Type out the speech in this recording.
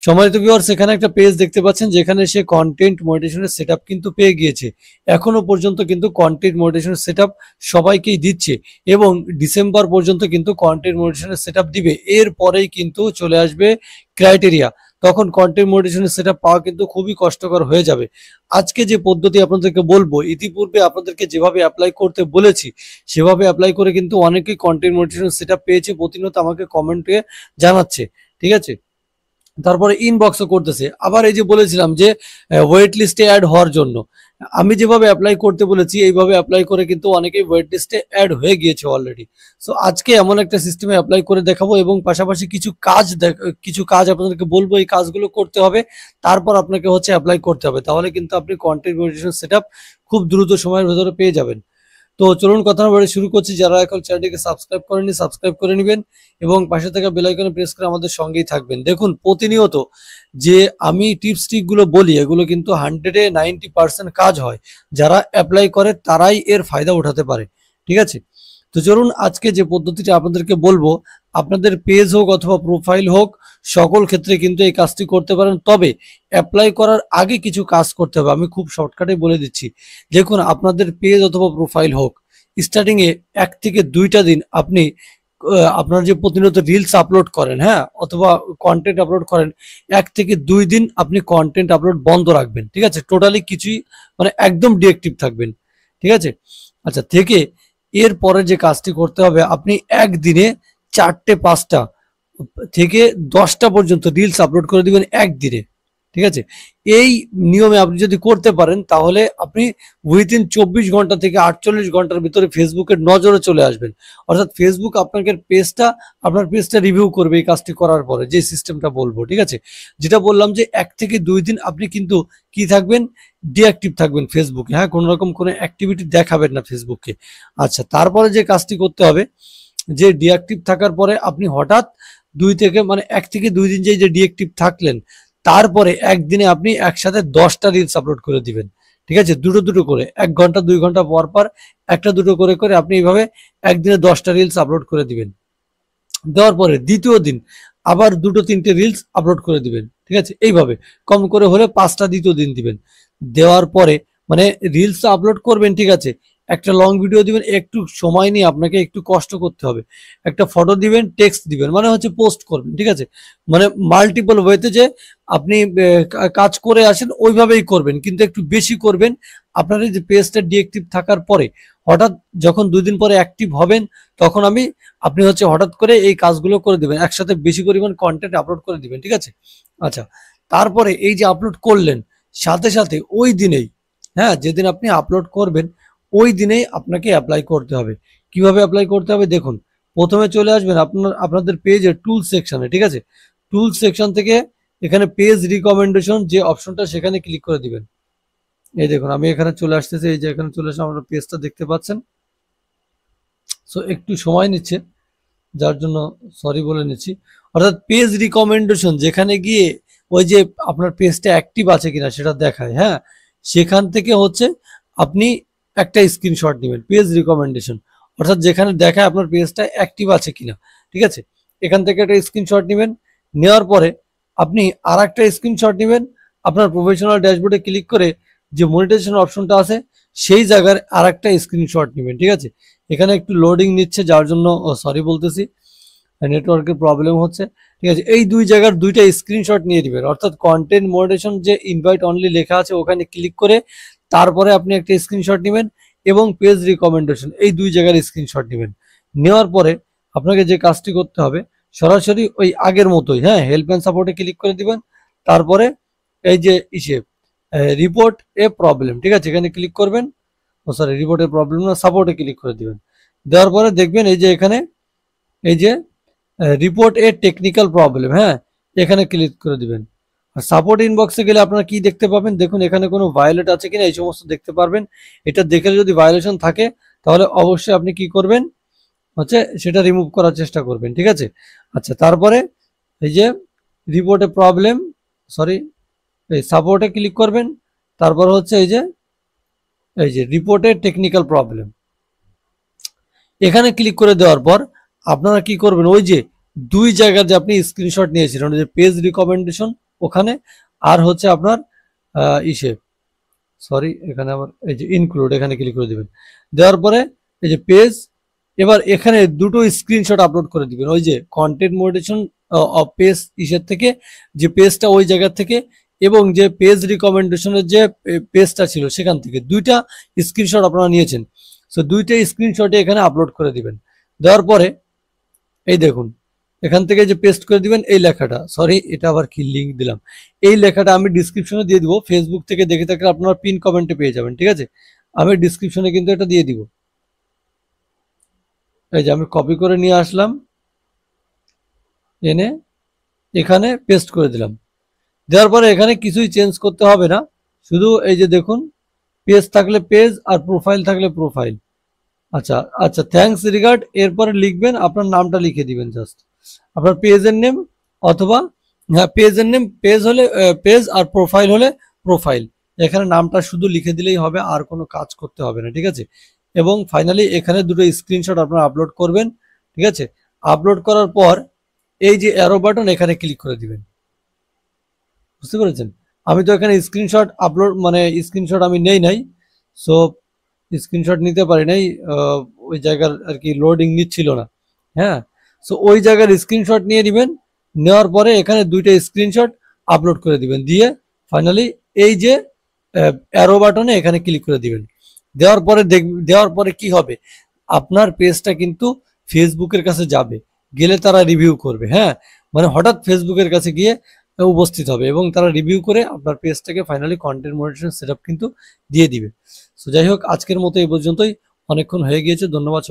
সম্মানিত ভিউয়ার্স, এখানে একটা পেজ দেখতে পাচ্ছেন যেখানে সে কন্টেন্ট মনিটাইজেশনের সেটআপ কিন্তু পেয়ে গিয়েছে। এখনো পর্যন্ত কিন্তু কন্টেন্ট মনিটাইজেশনের সেটআপ সবাইকেই দিচ্ছে এবং ডিসেম্বর পর্যন্ত কিন্তু কন্টেন্ট মনিটাইজেশনের সেটআপ দিবে। এরপরেই কিন্তু চলে আসবে ক্রাইটেরিয়া। তখন কন্টেন্ট মনিটাইজেশনের সেটআপ পাওয়া কিন্তু খুবই কষ্টকর হয়ে যাবে। আজকে যে পদ্ধতি আপনাদেরকে বলবো, ইতিপূর্বে আপনাদেরকে যেভাবে অ্যাপ্লাই করতে বলেছি সেভাবে অ্যাপ্লাই করে কিন্তু অনেকেই কন্টেন্ট মনিটাইজেশনের সেটআপ পেয়েছে, প্রতিনিয়ত আমাকে কমেন্টে জানাচ্ছে। ঠিক আছে, তারপরে ইনবক্সও করতেছে। আবার এই যে বলেছিলাম যে ওয়েট লিস্টে অ্যাড হওয়ার জন্য আমি যেভাবে অ্যাপ্লাই করতে বলেছি এইভাবে অ্যাপ্লাই করে কিন্তু অনেকেই ওয়েট লিস্টে অ্যাড হয়ে গিয়েছে অলরেডি। সো আজকে এমন একটা সিস্টেমে অ্যাপ্লাই করে দেখাবো এবং পাশাপাশি কিছু কাজ আপনাদেরকে বলবো, এই কাজগুলো করতে হবে, তারপর আপনাকে হচ্ছে অ্যাপ্লাই করতে হবে। তাহলে কিন্তু আপনি কন্টেন্ট মনিটাইজেশন সেটআপ খুব দ্রুত সময়ের ভেতরে পেয়ে যাবেন। তো চলুন কথা না বলে শুরু করছি। যারা এখন চ্যানেলটিকে সাবস্ক্রাইব করেননি সাবস্ক্রাইব করে নেবেন এবং পাশে থাকা বেল আইকনে প্রেস করে আমাদের সঙ্গেই থাকবেন। দেখুন, প্রতিনিয়ত যে আমি টিপস গুলো বলি এগুলো কিন্তু 100-90% কাজ হয়। যারা অ্যাপ্লাই করে তারাই এর ফায়দা উঠাতে পারে। ঠিক আছে, তো চলুন আজকে যে পদ্ধতিটা আপনাদেরকে বলবো, আপনাদের পেজ হোক অথবা প্রোফাইল হোক, সকল ক্ষেত্রে কিন্তু এই কাজটি করতে পারেন। তবে অ্যাপ্লাই করার আগে কিছু কাজ করতে হবে, আমি খুব শর্টকাটে বলে দিচ্ছি। দেখুন, আপনাদের পেজ অথবা প্রোফাইল হোক, স্টার্টিং এ 1 থেকে 2টা দিন আপনি আপনার যে প্রতিনিয়ত রিলস আপলোড করেন, হ্যাঁ, অথবা কন্টেন্ট আপলোড করেন, 1 থেকে 2 দিন আপনি কন্টেন্ট আপলোড বন্ধ রাখবেন। ঠিক আছে, টোটালি কিছুই মানে একদম ডিঅ্যাক্টিভ থাকবেন। ঠিক আছে, আচ্ছা, থেকে এরপরে যে কাজটি করতে হবে, আপনি একদিনে 4টে 5টা থেকে 10টা পর্যন্ত রিলস আপলোড করে দিবেন একদিনে। ঠিক আছে, এই নিয়মে আপনি যদি করতে পারেন তাহলে আপনি উইথিন 24 ঘন্টা থেকে 48 ঘন্টার ভিতরে ফেসবুকের নজরে চলে আসবেন। অর্থাৎ ফেসবুক আপনার পেজটা রিভিউ করবে এই কাজটি করার পরে, যে সিস্টেমটা বলবো। ঠিক আছে, যেটা বললাম যে 1 থেকে 2 দিন আপনি কিন্তু কি থাকবেন, ডিঅ্যাক্টিভ থাকবেন ফেসবুকে, হ্যাঁ, কোনো রকম কোনো অ্যাক্টিভিটি দেখাবেন না ফেসবুককে। আচ্ছা, তারপরে যে কাজটি করতে হবে, যে ডিঅ্যাক্টিভ থাকার পরে আপনি হঠাৎ 1 থেকে 2 দিন যে ডিঅ্যাক্টিভ থাকলেন, তারপরে একদিনে আপনি একসাথে 10টা রিলস আপলোড করে দিবেন। ঠিক আছে, দুটো দুটো করে 1 ঘন্টা 2 ঘন্টা পর পর একটা দুটো করে করে আপনি এইভাবে একদিনে 10টা রিলস আপলোড করে দিবেন। দেওয়ার পরে দ্বিতীয় দিন আবার 2-3টে রিলস আপলোড করে দিবেন। ঠিক আছে, এইভাবে কম করে হলে 5টা দ্বিতীয় দিন দিবেন। দেওয়ার পরে মানে রিলস আপলোড করবেন, ঠিক আছে, একটা লং ভিডিও দিবেন, একটু সময় নিয়ে আপনাকে একটু কষ্ট করতে হবে। একটা ফটো দিবেন, টেক্সট দিবেন, মানে হচ্ছে পোস্ট করবেন। ঠিক আছে, মানে মাল্টিপল ওয়েতে যে আপনি কাজ করে আসেন ওইভাবেই করবেন, কিন্তু একটু বেশি করবেন। আপনার এই যে পেজটা ডিঅ্যাক্টিভ থাকার পরে হঠাৎ যখন 2 দিন পরে অ্যাক্টিভ হবেন, তখন আপনি হচ্ছে হঠাৎ করে এই কাজগুলো করে দিবেন, একসাথে বেশি পরিমাণ কন্টেন্ট আপলোড করে দিবেন। ঠিক আছে, আচ্ছা, তারপরে এই যে আপলোড করলেন, সাথে সাথে ওই দিনেই, হ্যাঁ, যেদিন আপনি আপলোড করবেন ওই দিনেই আপনাকে অ্যাপ্লাই করতে হবে। কিভাবে অ্যাপ্লাই করতে হবে দেখুন, প্রথমে চলে আসবেন আপনাদের পেজের টুল সেকশনে। ঠিক আছে, টুল সেকশন থেকে এখানে পেজ রিকমেন্ডেশন যে অপশনটা, সেখানে ক্লিক করে দিবেন। এই দেখুন, আমি এখানে চলে আসতেছি, এই যে এখানে চলে আসে আপনারা পেজটা দেখতে পাচ্ছেন। সো একটু সময় নিচ্ছে, যার জন্য সরি বলে নিচ্ছি। অর্থাৎ পেজ রিকমেন্ডেশন, যেখানে গিয়ে ওই যে আপনার পেজটা অ্যাক্টিভ আছে কিনা সেটা দেখায়, হ্যাঁ, সেখান থেকে হচ্ছে আপনি একটা স্ক্রিনশট নেবেন। পেজ রিকমেন্ডেশন অর্থাৎ যেখানে দেখায় আপনার পেজটা অ্যাক্টিভ আছে কিনা। ঠিক আছে, এখান থেকে একটা স্ক্রিনশট নেবেন। নেওয়ার পরে আপনি আর একটা স্ক্রিনশট নেবেন, আপনার প্রফেশনাল ড্যাশবোর্ডে ক্লিক করে যে মনিটাইজেশন অপশনটা আছে সেই জায়গার আর একটা স্ক্রিনশট নেবেন। ঠিক আছে, এখানে একটু লোডিং নিচ্ছে, যার জন্য সরি বলতেছি, নেটওয়ার্কের প্রবলেম হচ্ছে। ঠিক আছে, এই 2 জায়গার 2টা স্ক্রিনশট নিয়ে দিবেন। অর্থাৎ কন্টেন্ট মডারেশন যে ইনভাইট অনলি লেখা আছে ওখানে ক্লিক করে তারপরে আপনি একটা স্ক্রিনশট নেবেন এবং পেজ রিকমেন্ডেশন এই 2 জায়গার স্ক্রিনশট নেবেন। নেওয়ার পরে আপনাকে যে কাজটি করতে হবে, সরাসরি ওই আগের মতোই, হ্যাঁ, হেল্প অ্যান্ড সাপোর্টে ক্লিক করে দিবেন। তারপরে এই যে রিপোর্ট এ প্রবলেম, ঠিক আছে, এখানে ক্লিক করবেন। সরি, রিপোর্ট এ প্রবলেম না, সাপোর্টে ক্লিক করে দিবেন। দেওয়ার পরে দেখবেন এই যে এখানে এই যে রিপোর্ট এ টেকনিক্যাল প্রবলেম, হ্যাঁ, এখানে ক্লিক করে দিবেন। আর সাপোর্ট ইনবক্সে গেলে আপনারা কি দেখতে পাবেন দেখুন, এখানে কোনো ভায়োলেট আছে কিনা এই সমস্ত দেখতে পারবেন। এটা দেখে যদি ভায়োলেশন থাকে তাহলে অবশ্যই আপনি কি করবেন হচ্ছে সেটা রিমুভ করার চেষ্টা করবেন। ঠিক আছে, আচ্ছা, তারপরে এই যে রিপোর্টে প্রবলেম, সরি, এই সাপোর্টে ক্লিক করবেন। তারপর হচ্ছে এই যে রিপোর্টের টেকনিক্যাল প্রবলেম, এখানে ক্লিক করে দেওয়ার পর আপনারা কি করবেন, ওই যে 2 জায়গার যে আপনি স্ক্রিনশট নিয়েছিলেন, যে পেজ রিকমেন্ডেশন ওখানে। আর হচ্ছে আপনার ইসে সরি এখানে আবার এই যে ইনক্লুড, এখানে ক্লিক করে দিবেন। দেওয়ার পরে এই যে পেজ, এবার এখানে দুটো স্ক্রিনশট আপলোড করে দিবেন, ওই যে কন্টেন্ট মনিটাইজেশন পেজ ইসের থেকে, যে পেজটা ওই জায়গা থেকে, এবং যে পেজ রিকমেন্ডেশনের যে পেজটা ছিল সেখান থেকে দুইটা স্ক্রিনশট আপনারা নিয়েছেন। সো দুইটা স্ক্রিনশটে এখানে আপলোড করে দিবেন। দেওয়ার পরে এই দেখুন এখান থেকে যে পেস্ট করে দিবেন এই লেখাটা, সরি এটা আবার কি লিঙ্ক দিলাম, এই লেখাটা আমি ডিসক্রিপশনে দিয়ে দিব। ফেসবুক থেকে দেখে থাকলে আপনারা পিন কমেন্টে পেয়ে যাবেন, ঠিক আছে? আমি ডিসক্রিপশনে কিন্তু এটা দিয়ে দিব। এই যে আমি কপি করে নিয়ে আসলাম, এনে এখানে পেস্ট করে দিলাম। দেওয়ার পরে এখানে কিছুই চেঞ্জ করতে হবে না, শুধু এই যে দেখুন পেজ থাকলে পেজ আর প্রোফাইল থাকলে প্রোফাইল। আচ্ছা আচ্ছা, থ্যাঙ্কস রিগার্ড, এরপরে লিখবেন আপনার নামটা লিখে দিবেন, জাস্ট আপনার পেজের নেম, অথবা হ্যাঁ পেজের নেম, পেজ হলে পেজ আর প্রোফাইল হলে প্রোফাইল। এখানে নামটা শুধু লিখে দিলেই হবে, আর কোনো কাজ করতে হবে না, ঠিক আছে? এবং ফাইনালি এখানে দুটো স্ক্রিনশট আপনারা আপলোড করবেন, ঠিক আছে? আপলোড করার পর এই যে অ্যারো বাটন, এখানে ক্লিক করে দিবেন। বুঝতে পেরেছেন? আমি তো এখানে স্ক্রিনশট আপলোড মানে স্ক্রিনশট আমি নেই নাই, সো স্ক্রিনশট নিতে পারি নাই, ওই জায়গার আর কি লোডিং নিচ্ছিল না। হ্যাঁ, সো ওই জায়গার স্ক্রিনশট নিয়ে দিবেন, নেওয়ার পরে এখানে দুইটা স্ক্রিনশট আপলোড করে দিবেন, দিয়ে ফাইনালি এই যে অ্যারো বাটনে এখানে ক্লিক করে দিবেন। দেওয়ার পরে কি হবে, আপনার পেজটা কিন্তু ফেসবুকের কাছে যাবে, গেলে তারা রিভিউ করবে। হ্যাঁ, মানে হঠাৎ ফেসবুকের কাছে গিয়ে উপস্থিত হবে এবং তারা রিভিউ করে আপনার পেজটাকে ফাইনালি কন্টেন্ট মনিটাইজেশন সেটআপ কিন্তু দিয়ে দিবে। সো যাই হোক, আজকের মতো এই পর্যন্তই, অনেকক্ষণ হয়ে গিয়েছে। ধন্যবাদ সবাই।